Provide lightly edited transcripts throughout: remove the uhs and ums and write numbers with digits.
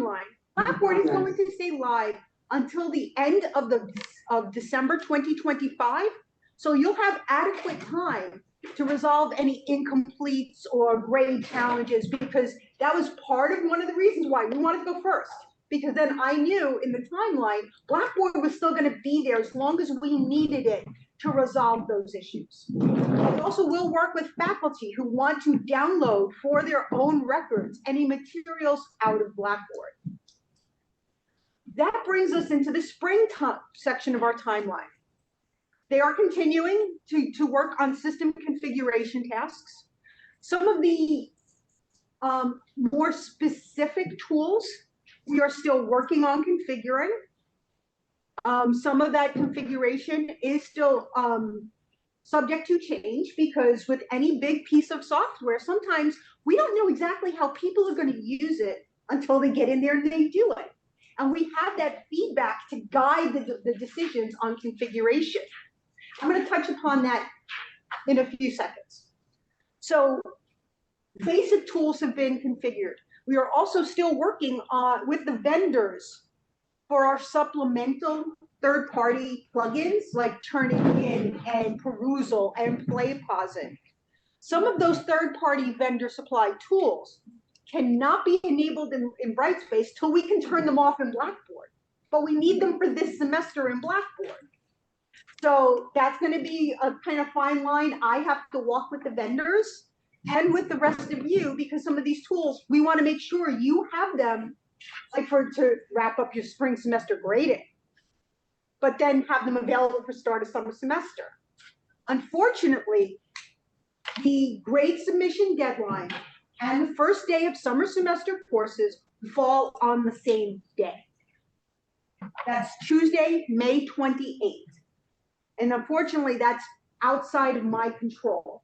timeline, Blackboard is going to stay live until the end of December 2025. So you'll have adequate time to resolve any incompletes or grade challenges, because that was part of one of the reasons why we wanted to go first. Because then I knew in the timeline, Blackboard was still going to be there as long as we needed it to resolve those issues. We also will work with faculty who want to download for their own records any materials out of Blackboard. That brings us into the spring section of our timeline. They are continuing to work on system configuration tasks. Some of the more specific tools we are still working on configuring. Some of that configuration is still subject to change, because with any big piece of software, sometimes we don't know exactly how people are going to use it until they get in there and they do it. And we have that feedback to guide the decisions on configuration. I'm going to touch upon that in a few seconds. So basic tools have been configured. We are also still working with the vendors for our supplemental third-party plugins like Turnitin and Perusal and PlayPosit. Some of those third-party vendor supplied tools cannot be enabled in Brightspace till we can turn them off in Blackboard, but we need them for this semester in Blackboard. So that's going to be a kind of fine line I have to walk with the vendors and with the rest of you, because some of these tools, we want to make sure you have them, like to wrap up your spring semester grading, but then have them available for start of summer semester. Unfortunately, the grade submission deadline and the first day of summer semester courses fall on the same day. That's Tuesday, May 28th. And unfortunately, that's outside of my control.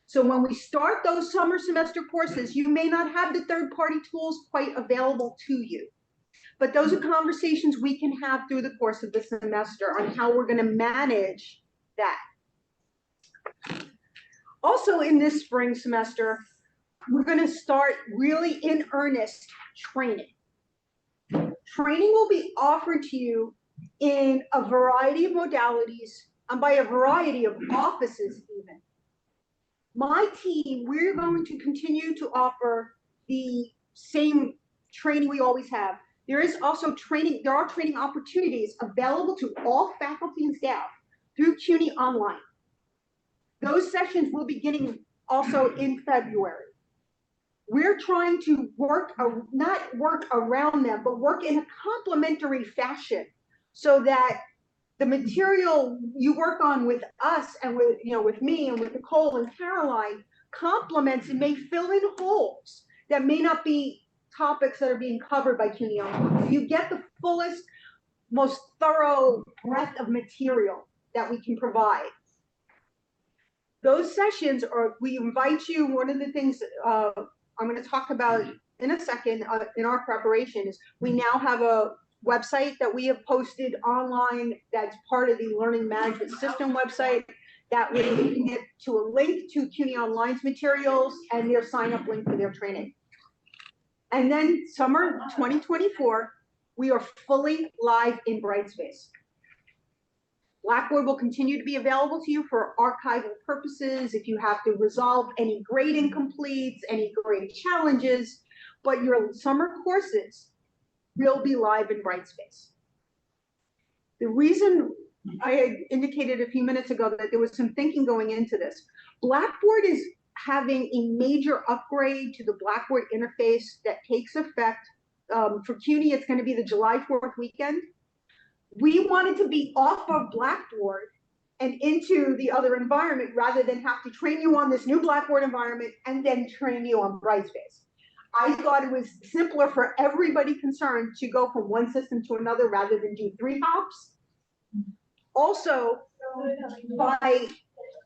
So when we start those summer semester courses, you may not have the third-party tools quite available to you. But those are conversations we can have through the course of the semester on how we're going to manage that. Also in this spring semester, we're going to start really in earnest training. Training will be offered to you in a variety of modalities and by a variety of offices even. My team, we're going to continue to offer the same training we always have. There is also training, there are training opportunities available to all faculty and staff through CUNY Online. Those sessions will be beginning also in February. We're trying to not work around them, but work in a complementary fashion so that the material you work on with us and with me and with Nicole and Caroline complements and may fill in holes that may not be topics that are being covered by CUNY Online. You get the fullest, most thorough breadth of material that we can provide. Those sessions we invite you, one of the things I'm going to talk about in a second in our preparation is we now have a website that we have posted online that's part of the Learning Management System website. That way you can get to a link to CUNY Online's materials and their sign-up link for their training. And then summer 2024, we are fully live in Brightspace. Blackboard will continue to be available to you for archival purposes if you have to resolve any grade incompletes, any grade challenges, but your summer courses will be live in Brightspace. The reason I had indicated a few minutes ago that there was some thinking going into this, Blackboard is having a major upgrade to the Blackboard interface that takes effect. For CUNY, it's going to be the July 4th weekend. We wanted to be off of Blackboard and into the other environment rather than have to train you on this new Blackboard environment and then train you on Brightspace. I thought it was simpler for everybody concerned to go from one system to another rather than do 3 hops. Also, by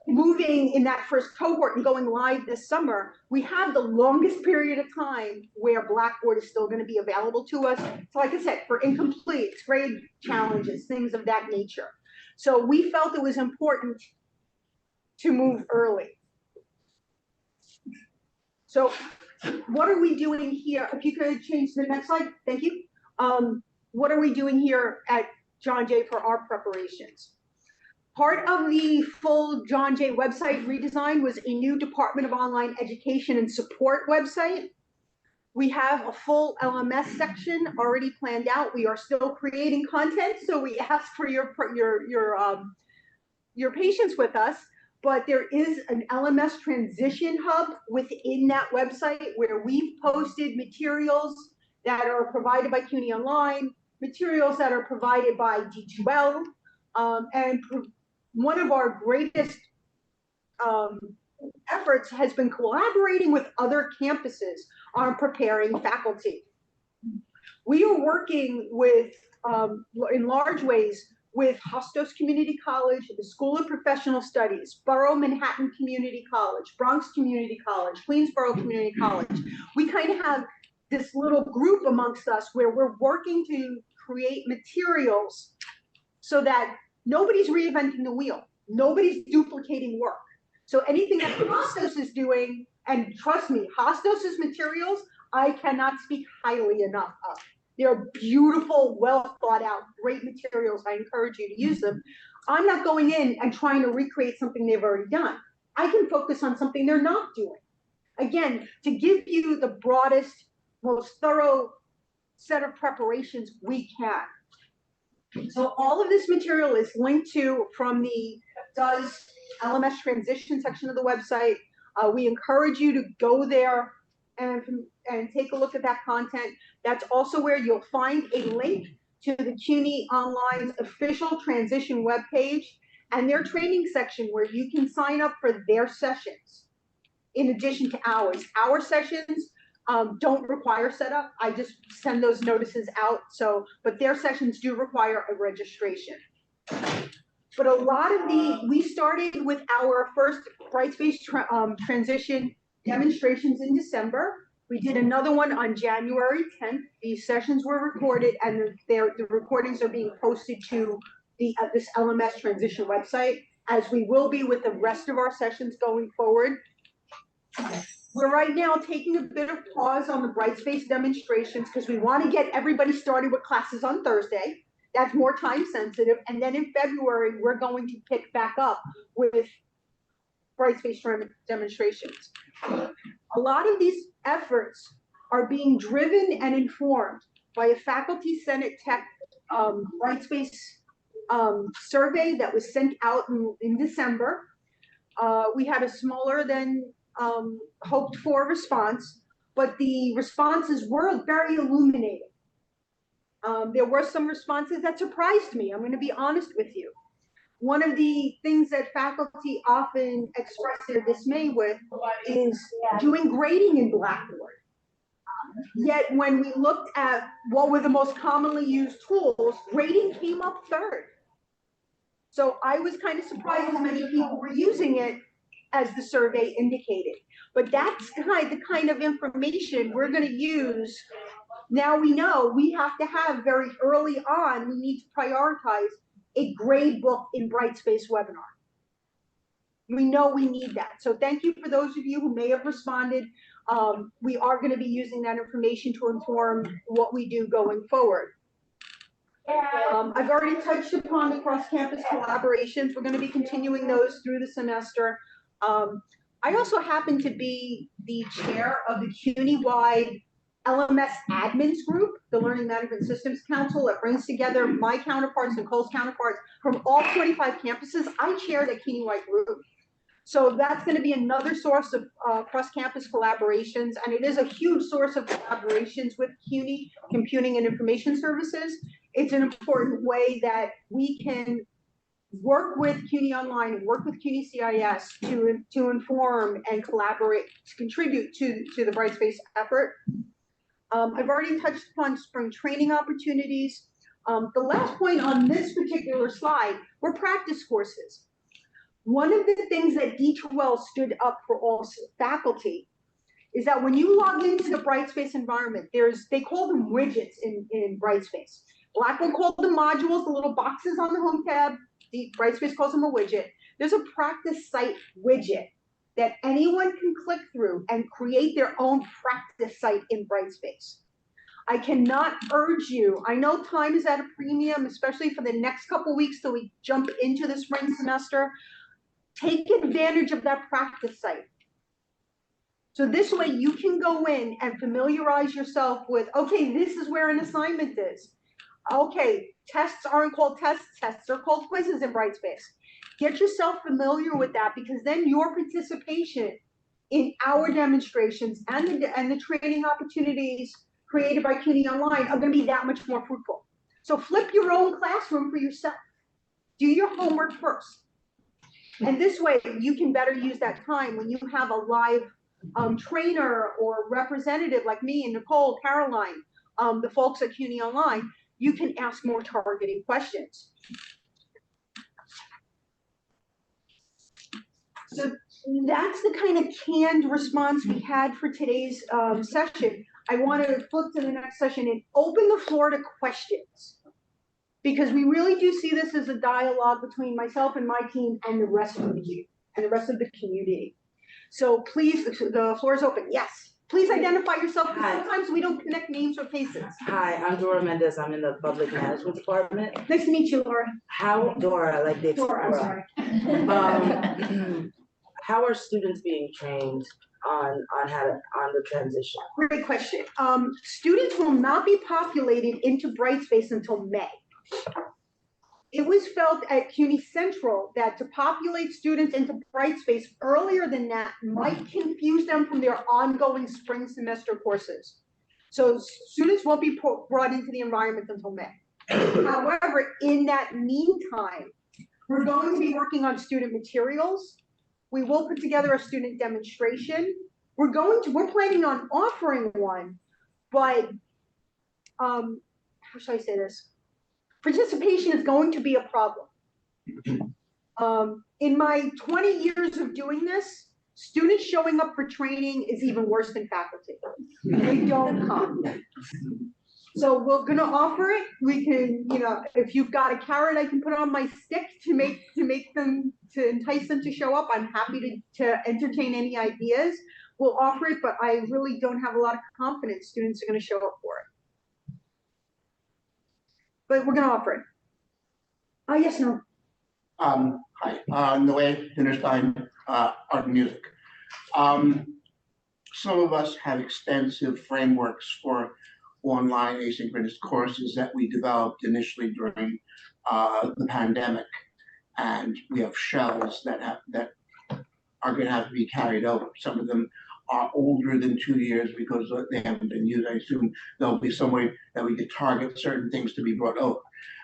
moving in that first cohort and going live this summer, we have the longest period of time where Blackboard is still going to be available to us. So like I said, for incompletes, grade challenges, things of that nature. So we felt it was important to move early. So what are we doing here? If you could change to the next slide, thank you. What are we doing here at John Jay for our preparations? Part of the full John Jay website redesign was a new Department of Online Education and Support website. We have a full LMS section already planned out. We are still creating content, so we ask for your patience with us. But there is an LMS transition hub within that website where we've posted materials that are provided by CUNY Online, materials that are provided by D2L, and one of our greatest efforts has been collaborating with other campuses on preparing faculty. We are working with, in large ways, with Hostos Community College, the School of Professional Studies, Borough Manhattan Community College, Bronx Community College, Queensborough Community College. We kind of have this little group amongst us where we're working to create materials so that nobody's reinventing the wheel. Nobody's duplicating work. So anything that Hostos is doing, and trust me, Hostos's materials, I cannot speak highly enough of. They're beautiful, well thought out, great materials. I encourage you to use them. I'm not going in and trying to recreate something they've already done. I can focus on something they're not doing. Again, to give you the broadest, most thorough set of preparations we can. So all of this material is linked to from the DOES LMS transition section of the website. We encourage you to go there and take a look at that content. That's also where you'll find a link to the CUNY Online's official transition webpage and their training section where you can sign up for their sessions in addition to ours. Our sessions don't require setup. I just send those notices out. But their sessions do require a registration. But a lot of we started with our first Brightspace transition demonstrations in December. We did another one on January 10th. These sessions were recorded and the recordings are being posted to this LMS transition website, as we will be with the rest of our sessions going forward. We're right now taking a bit of pause on the Brightspace demonstrations because we want to get everybody started with classes on Thursday. That's more time sensitive. And then in February, we're going to pick back up with Brightspace demonstrations. A lot of these efforts are being driven and informed by a Faculty Senate Tech Brightspace survey that was sent out in December. We had a smaller than hoped for response, but the responses were very illuminating. There were some responses that surprised me. I'm going to be honest with you. One of the things that faculty often express their dismay with is doing grading in Blackboard. Yet when we looked at what were the most commonly used tools, grading came up third. So I was kind of surprised as many people were using it as the survey indicated. But that's the kind of information we're going to use. Now we know we have to have very early on, we need to prioritize a grade book in Brightspace webinar. We know we need that. So thank you for those of you who may have responded. We are going to be using that information to inform what we do going forward. I've already touched upon the cross-campus collaborations. We're going to be continuing those through the semester. I also happen to be the chair of the CUNY-wide LMS admins group, the Learning Management Systems Council, that brings together my counterparts and Cole's counterparts from all 25 campuses. I chair the CUNY-wide group. So that's going to be another source of cross-campus collaborations, and it is a huge source of collaborations with CUNY Computing and Information Services. It's an important way that we can work with CUNY Online and work with CUNY CIS to inform and collaborate, to contribute to the Brightspace effort. I've already touched upon spring training opportunities. The last point on this particular slide were practice courses. One of the things that D2L stood up for all faculty is that when you log into the Brightspace environment, they call them widgets in Brightspace. Blackboard called them modules, the little boxes on the home tab. The Brightspace calls them a widget. There's a practice site widget that anyone can click through and create their own practice site in Brightspace. I cannot urge you, I know time is at a premium, especially for the next couple weeks till we jump into the spring semester. Take advantage of that practice site. So this way you can go in and familiarize yourself with, okay, this is where an assignment is. Okay, tests aren't called tests, tests are called quizzes in Brightspace. Get yourself familiar with that, because then your participation in our demonstrations and the training opportunities created by CUNY Online are going to be that much more fruitful. So flip your own classroom for yourself. Do your homework first. And this way you can better use that time when you have a live trainer or representative like me and Nicole, Caroline, the folks at CUNY Online. You can ask more targeted questions. So that's the kind of canned response we had for today's session. I want to flip to the next session and open the floor to questions, because we really do see this as a dialogue between myself and my team and the rest of you and the rest of the community. So please, the floor is open. Yes. Please identify yourself, because sometimes we don't connect names or faces. Hi, I'm Dora Mendez. I'm in the Public Management Department. Nice to meet you, Laura. How, Dora, like the Dora, I'm sorry. How are students being trained on the transition? Great question. Students will not be populated into Brightspace until May. It was felt at CUNY Central that to populate students into Brightspace earlier than that might confuse them from their ongoing spring semester courses. So students won't be brought into the environment until May. However, in that meantime, we're going to be working on student materials. We will put together a student demonstration. We're planning on offering one, but how should I say this? Participation is going to be a problem. In my 20 years of doing this, students showing up for training is even worse than faculty. They don't come. So we're gonna offer it. We can, if you've got a carrot, I can put on my stick to entice them to show up. I'm happy to entertain any ideas. We'll offer it, but I really don't have a lot of confidence students are gonna show up for it. But we're going to offer it. Yes, no. Hi, Noé Dinnerstein, Art and Music. Some of us have extensive frameworks for online asynchronous courses that we developed initially during the pandemic, and we have shells that are going to have to be carried over. Some of them are older than 2 years because they haven't been used. I assume there'll be some way that we could target certain things to be brought over.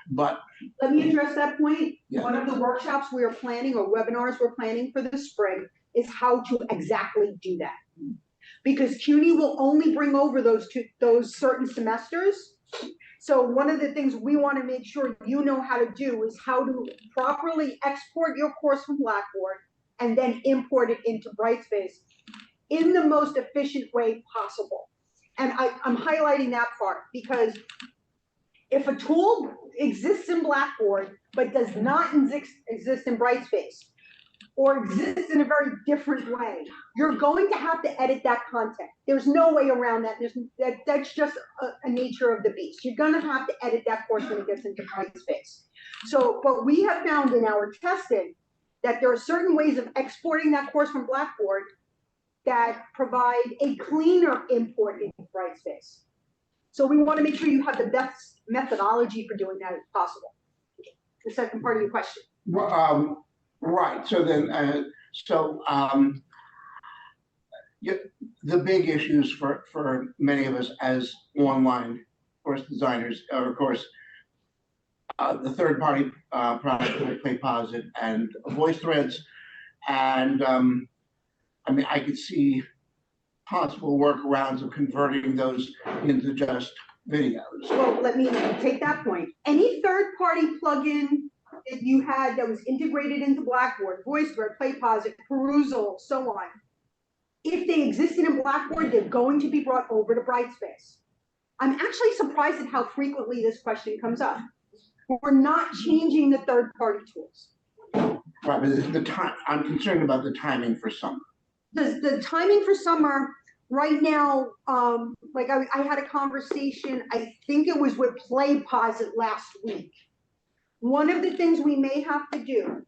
But let me address that point. Yeah. One of the workshops we are planning, or webinars we're planning for the spring, is how to exactly do that. Because CUNY will only bring over those certain semesters. So one of the things we want to make sure you know how to do is how to properly export your course from Blackboard and then import it into Brightspace in the most efficient way possible. And I'm highlighting that part because if a tool exists in Blackboard but does not exist in Brightspace, or exists in a very different way, you're going to have to edit that content. There's no way around that. That's just a nature of the beast. You're gonna have to edit that course when it gets into Brightspace. So, but we have found in our testing that there are certain ways of exporting that course from Blackboard that provide a cleaner import into Brightspace. So we want to make sure you have the best methodology for doing that as possible. The second part of your question. Right. So then, the big issues for many of us as online course designers are, of course, the third-party products like PlayPosit and VoiceThreads, and I mean, I could see possible workarounds of converting those into just videos. Well, let me take that point. Any third-party plugin that you had that was integrated into Blackboard, VoiceThread, PlayPosit, Perusal, so on, if they existed in Blackboard, they're going to be brought over to Brightspace. I'm actually surprised at how frequently this question comes up. We're not changing the third-party tools. Right, but the time, I'm concerned about the timing for some. The timing for summer right now, like I had a conversation, I think it was with PlayPosit last week. One of the things we may have to do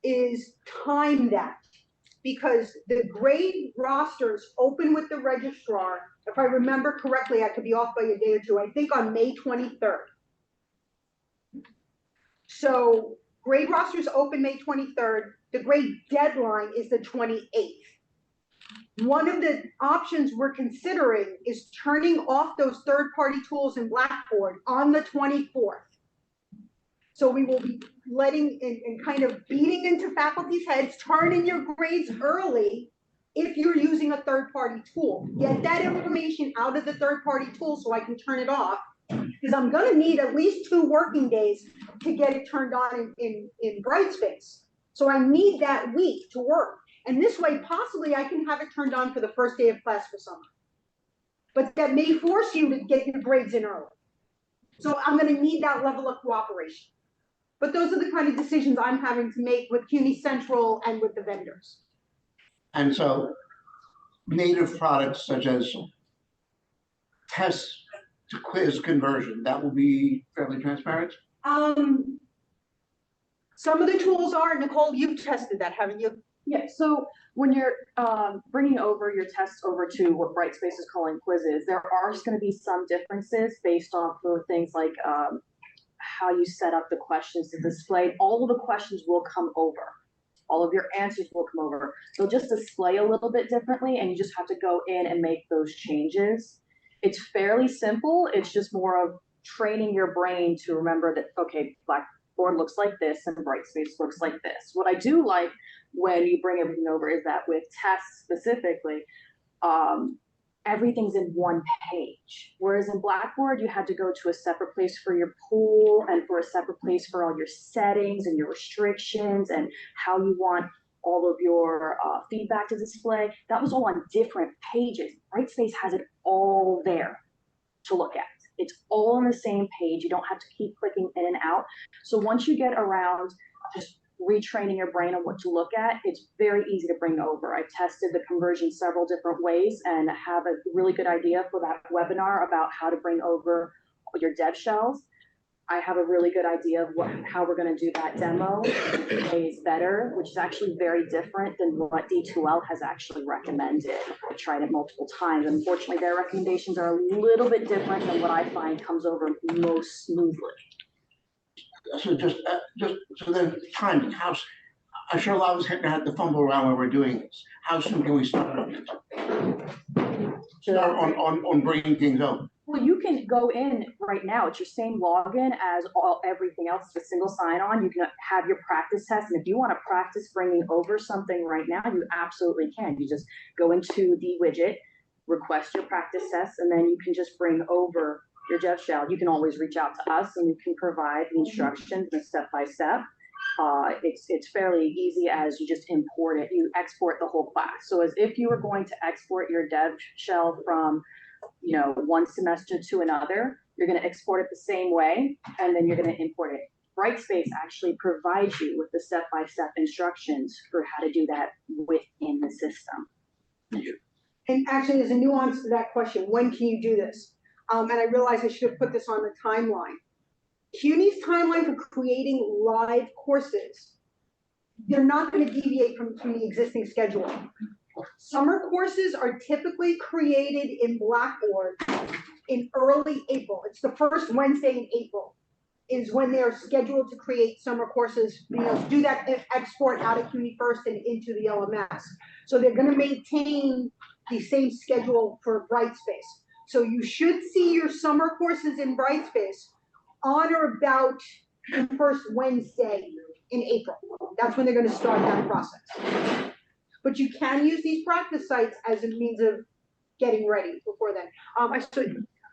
is time that, because the grade rosters open with the registrar, if I remember correctly, I could be off by a day or two, I think on May 23rd. So grade rosters open May 23rd, the grade deadline is the 28th. One of the options we're considering is turning off those third-party tools in Blackboard on the 24th. So we will be letting and kind of beating into faculty's heads, turn in your grades early if you're using a third-party tool. Get that information out of the third-party tool so I can turn it off, because I'm gonna need at least 2 working days to get it turned on in Brightspace. So I need that week to work. And this way, possibly I can have it turned on for the first day of class for summer. But that may force you to get your grades in early. So I'm gonna need that level of cooperation. But those are the kind of decisions I'm having to make with CUNY Central and with the vendors. And so native products such as test to quiz conversion, that will be fairly transparent? Some of the tools are, Nicole, you've tested that, haven't you? Yeah, so when you're bringing over your tests over to what Brightspace is calling quizzes, there are going to be some differences based off of things like how you set up the questions to display. All of the questions will come over. All of your answers will come over. They'll just display a little bit differently, and you just have to go in and make those changes. It's fairly simple. It's just more of training your brain to remember that, okay, Blackboard looks like this and Brightspace looks like this. What I do like when you bring everything over is that with tests specifically, everything's in one page. Whereas in Blackboard, you had to go to a separate place for your pool and for a separate place for all your settings and your restrictions and how you want all of your feedback to display. That was all on different pages. Brightspace has it all there to look at. It's all on the same page. You don't have to keep clicking in and out. So once you get around just retraining your brain on what to look at, it's very easy to bring over. I tested the conversion several different ways and have a really good idea for that webinar about how to bring over your dev shells. I have a really good idea of how we're going to do that demo ways better, which is actually very different than what D2L has actually recommended. I tried it multiple times. Unfortunately, their recommendations are a little bit different than what I find comes over most smoothly. So just so then timing, I'm sure a lot of us have to fumble around when we're doing this. How soon can we start on it? Start on bringing things over. Well, you can go in right now. It's your same login as everything else. It's a single sign-on. You can have your practice test, and if you want to practice bringing over something right now, you absolutely can. You just go into the widget, request your practice test, and then you can just bring over your dev shell. You can always reach out to us, and we can provide the instructions and step-by-step. It's fairly easy as you just import it. You export the whole class. So as if you were going to export your dev shell from one semester to another, you're going to export it the same way, and then you're going to import it. Brightspace actually provides you with the step-by-step instructions for how to do that within the system. And actually, there's a nuance to that question. When can you do this? And I realized I should have put this on the timeline. CUNY's timeline for creating live courses, they're not going to deviate from the existing schedule. Summer courses are typically created in Blackboard in early April. It's the first Wednesday in April is when they're scheduled to create summer courses, do that export out of CUNY first and into the LMS. So they're going to maintain the same schedule for Brightspace. So you should see your summer courses in Brightspace on or about the first Wednesday in April. That's when they're going to start that process. But you can use these practice sites as a means of getting ready before then.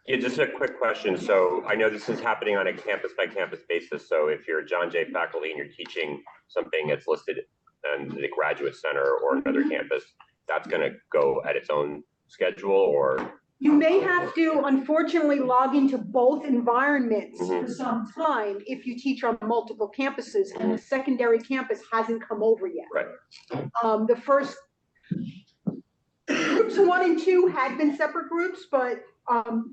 Yeah, just a quick question. So I know this is happening on a campus by campus basis. So if you're a John Jay faculty and you're teaching something that's listed in the Graduate Center or another campus, that's going to go at its own schedule, or? You may have to, unfortunately, log into both environments for some time if you teach on multiple campuses and the secondary campus hasn't come over yet. Right. The first Groups 1 and 2 had been separate groups, but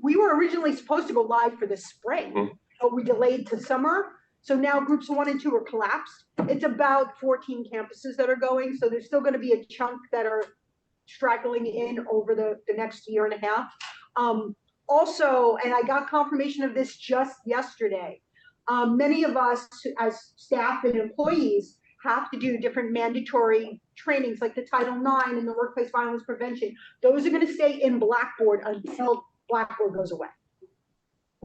we were originally supposed to go live for the spring, but we delayed to summer. So now groups 1 and 2 are collapsed. It's about 14 campuses that are going. So there's still going to be a chunk that are straggling in over the next year and a half. Also, and I got confirmation of this just yesterday, many of us as staff and employees have to do different mandatory trainings like the Title IX and the workplace violence prevention. Those are going to stay in Blackboard until Blackboard goes away.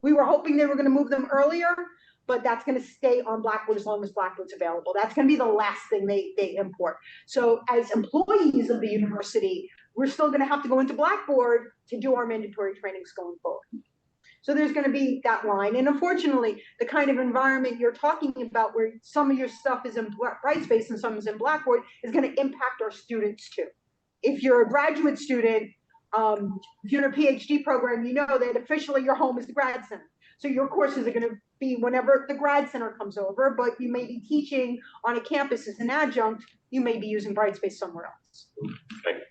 We were hoping they were going to move them earlier, but that's going to stay on Blackboard as long as Blackboard's available. That's going to be the last thing they import. So as employees of the university, we're still going to have to go into Blackboard to do our mandatory trainings going forward. So there's going to be that line. And unfortunately, the kind of environment you're talking about where some of your stuff is in Brightspace and some is in Blackboard is going to impact our students too. If you're a graduate student, if you're in a PhD program, you know that officially your home is the grad center. So your courses are going to be whenever the grad center comes over, but you may be teaching on a campus as an adjunct, you may be using Brightspace somewhere else. Thank you.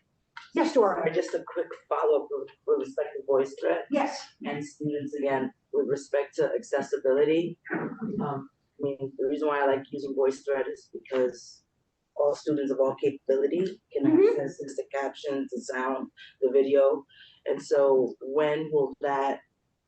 Yes, Dora. Just a quick follow-up with respect to VoiceThread Yes. and students again, with respect to accessibility. I mean, the reason why I like using VoiceThread is because all students of all capability can access the captions, the sound, the video. And so when will that,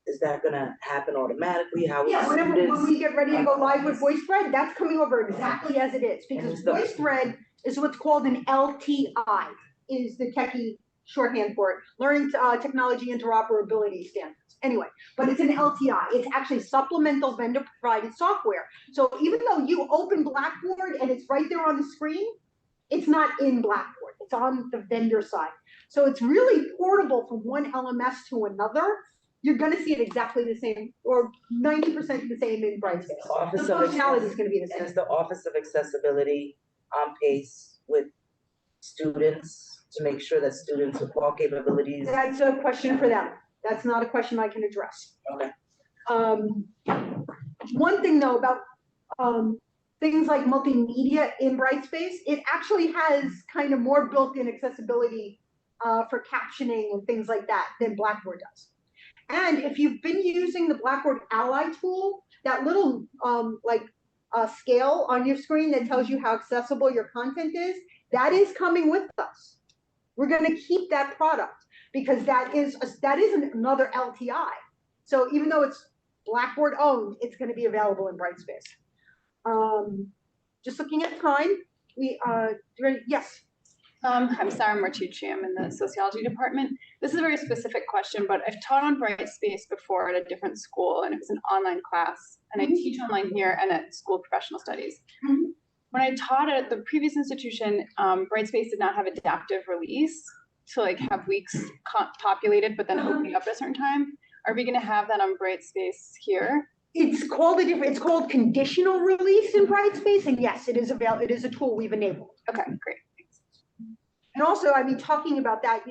is that gonna happen automatically? How will When we get ready to go live with VoiceThread, that's coming over exactly as it is, because VoiceThread is what's called an LTI, is the techie shorthand for it, Learning Technology Interoperability Standards. Anyway, but it's an LTI. It's actually supplemental vendor provided software. So even though you open Blackboard and it's right there on the screen, it's not in Blackboard. It's on the vendor side. So it's really portable from one LMS to another. You're going to see it exactly the same, or 90% the same in Brightspace. The functionality is going to be the same. Is the Office of Accessibility on pace with students to make sure that students with all capabilities? That's a question for them. That's not a question I can address. Okay. One thing though about things like multimedia in Brightspace, it actually has kind of more built-in accessibility for captioning and things like that than Blackboard does. And if you've been using the Blackboard Ally tool, that little scale on your screen that tells you how accessible your content is, that is coming with us. We're going to keep that product because that is another LTI. So even though it's Blackboard owned, it's going to be available in Brightspace. Just looking at time, yes. I'm Sarah Martucci. I'm in the sociology department. This is a very specific question, but I've taught on Brightspace before at a different school, and it was an online class. And I teach online here and at School of Professional Studies. When I taught at the previous institution, Brightspace did not have adaptive release to have weeks populated, but then opening up at a certain time. Are we going to have that on Brightspace here? It's called conditional release in Brightspace, and yes, it is available. It is a tool we've enabled. Okay, great. And also, I mean, talking about that,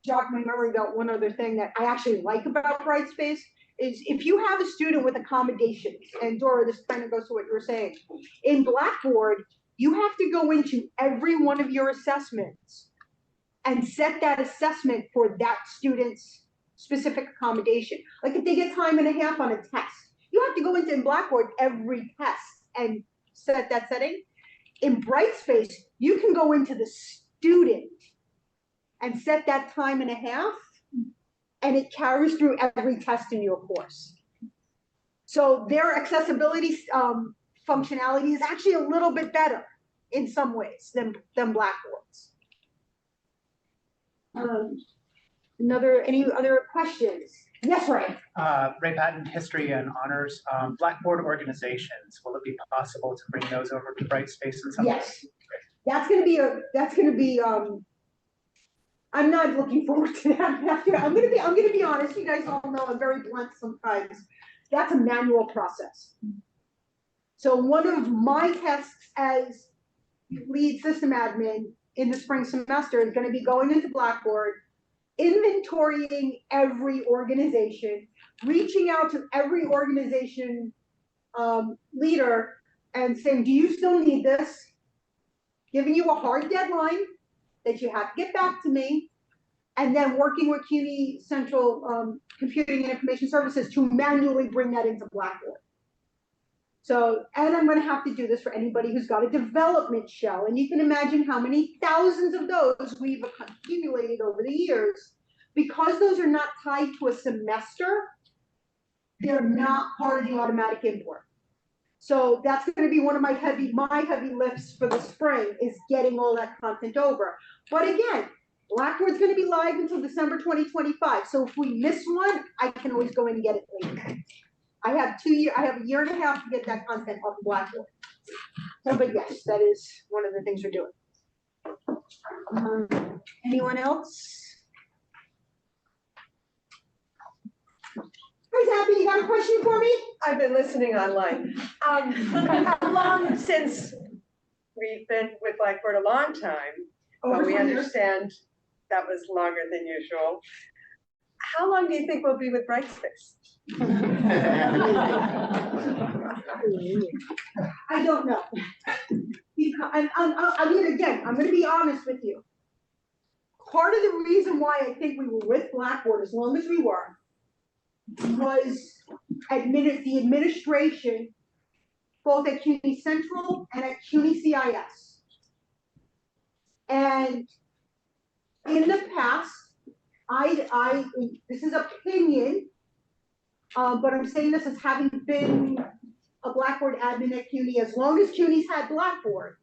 jogged my memory about one other thing that I actually like about Brightspace is if you have a student with accommodations, and Dora, this kind of goes to what you were saying, in Blackboard, you have to go into every one of your assessments and set that assessment for that student's specific accommodation. Like if they get time and a half on a test, you have to go into Blackboard every test and set that setting. In Brightspace, you can go into the student and set that time and a half, and it carries through every test in your course. So their accessibility functionality is actually a little bit better in some ways than Blackboard's. Any other questions? Yes, Ray. Ray Patton, History and Honors. Blackboard organizations, will it be possible to bring those over to Brightspace in some way? Yes. That's gonna be I'm not looking forward to that. I'm gonna be honest, you guys all know I'm very blunt sometimes. That's a manual process. So one of my tests as lead system admin in the spring semester is gonna be going into Blackboard, inventorying every organization, reaching out to every organization leader and saying, do you still need this? Giving you a hard deadline that you have to get back to me, and then working with CUNY Central Computing and Information Services to manually bring that into Blackboard. So, and I'm gonna have to do this for anybody who's got a development shell, and you can imagine how many thousands of those we've accumulated over the years. Because those are not tied to a semester, they're not part of the automatic import. So that's gonna be one of my heavy lifts for the spring, is getting all that content over. But again, Blackboard's gonna be live until December 2025. So if we miss one, I can always go in and get it later. I have a year and a half to get that content off Blackboard. So, but yes, that is one of the things we're doing. Anyone else? Hi, Abby, you got a question for me? I've been listening online. How long since we've been with Blackboard a long time, but we understand that was longer than usual. How long do you think we'll be with Brightspace? I don't know. I mean, again, I'm going to be honest with you. Part of the reason why I think we were with Blackboard as long as we were was the administration, both at CUNY Central and at CUNY CIS. And in the past, this is opinion, but I'm saying this as having been a Blackboard admin at CUNY as long as CUNY's had Blackboard,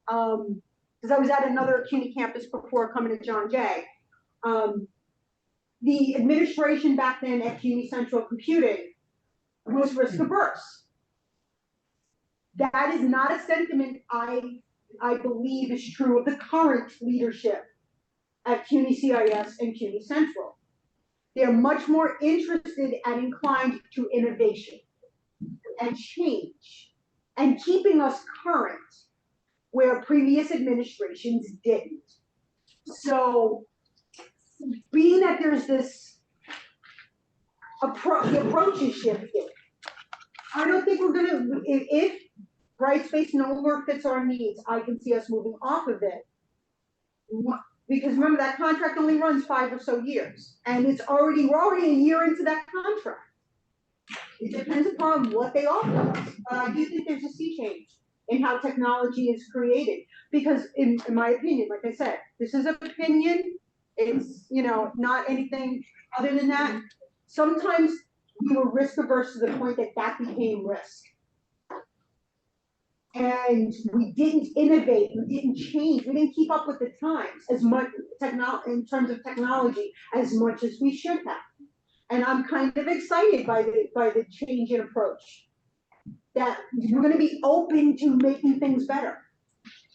because I was at another CUNY campus before coming to John Jay. The administration back then at CUNY Central Computing was risk averse. That is not a sentiment I believe is true of the current leadership at CUNY CIS and CUNY Central. They're much more interested and inclined to innovation and change and keeping us current where previous administrations didn't. So being that there's this the approach is shifting, I don't think we're gonna, if Brightspace no longer fits our needs, I can see us moving off of it. Because remember, that contract only runs 5 or so years, and we're already a year into that contract. It depends upon what they offer us, but I do think there's a sea change in how technology is created. Because in my opinion, like I said, this is opinion, it's, not anything other than that. Sometimes we were risk averse to the point that became risk. And we didn't innovate, we didn't change, we didn't keep up with the times as much in terms of technology as much as we should have. And I'm kind of excited by the change in approach. That we're going to be open to making things better.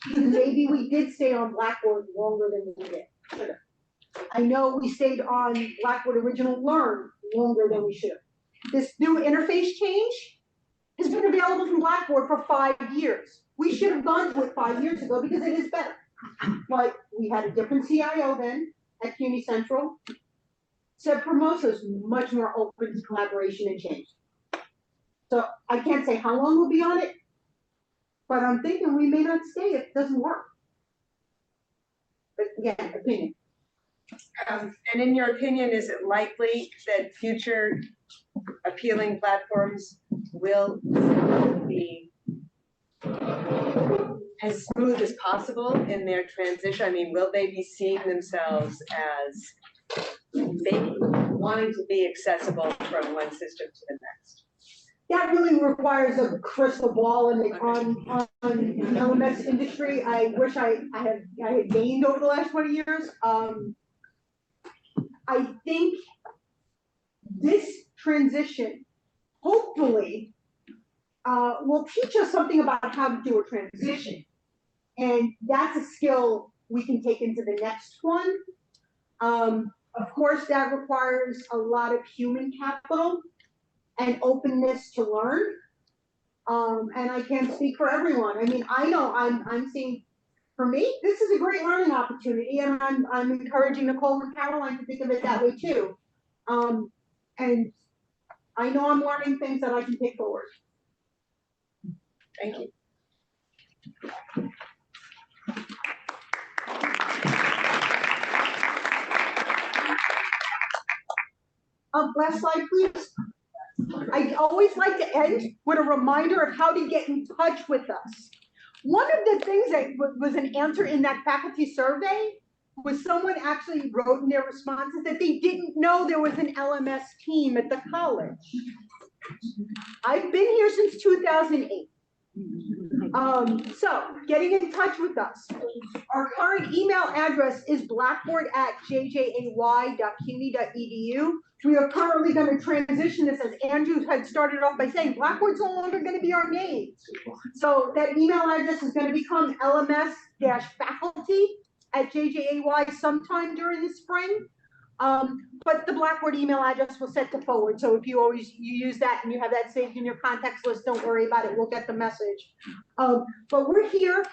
Because maybe we did stay on Blackboard longer than we did. I know we stayed on Blackboard Original Learn longer than we should have. This new interface change has been available from Blackboard for 5 years. We should have gone to it 5 years ago because it is better. But we had a different CIO then at CUNY Central. Seb Promosa is much more open to collaboration and change. So I can't say how long we'll be on it, but I'm thinking we may not stay if it doesn't work. But again, opinion. And in your opinion, is it likely that future appealing platforms will be as smooth as possible in their transition? I mean, will they be seeing themselves as wanting to be accessible from one system to the next? That really requires a crystal ball on the LMS industry. I wish I had gained over the last 20 years. I think this transition, hopefully, will teach us something about how to do a transition. And that's a skill we can take into the next one. Of course, that requires a lot of human capital and openness to learn. And I can't speak for everyone. I mean, I know I'm seeing, for me, this is a great learning opportunity, and I'm encouraging Nicole and Caroline to think of it that way too. And I know I'm learning things that I can take forward. Thank you. Last slide, please. I always like to end with a reminder of how to get in touch with us. One of the things that was an answer in that faculty survey was someone actually wrote in their responses that they didn't know there was an LMS team at the college. I've been here since 2008. So getting in touch with us. Our current email address is blackboard@jjay.cuny.edu. We are currently going to transition this, as Andrew had started off by saying, Blackboard's no longer going to be our name. So that email address is going to become lms-faculty@jjay sometime during the spring. But the Blackboard email address will set to forward. So if you use that and you have that saved in your contacts list, don't worry about it. We'll get the message. But we're here.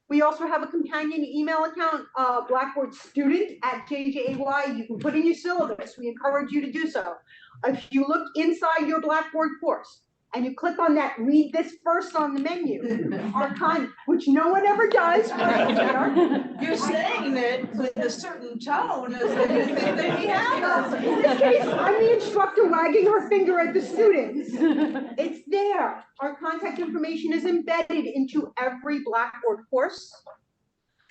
We also have a companion email account, Blackboard student@jjay. You can put in your syllabus. We encourage you to do so. If you look inside your Blackboard course and you click on that read this first on the menu, which no one ever does. You're saying it with a certain tone as though you think that we have. In this case, I'm the instructor wagging her finger at the students. It's there. Our contact information is embedded into every Blackboard course.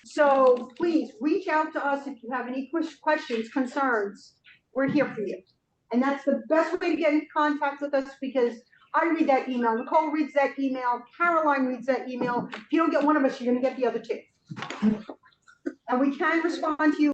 So please reach out to us if you have any questions, concerns. We're here for you. And that's the best way to get in contact with us, because I read that email, Nicole reads that email, Caroline reads that email. If you don't get one of us, you're gonna get the other two. And we can respond to you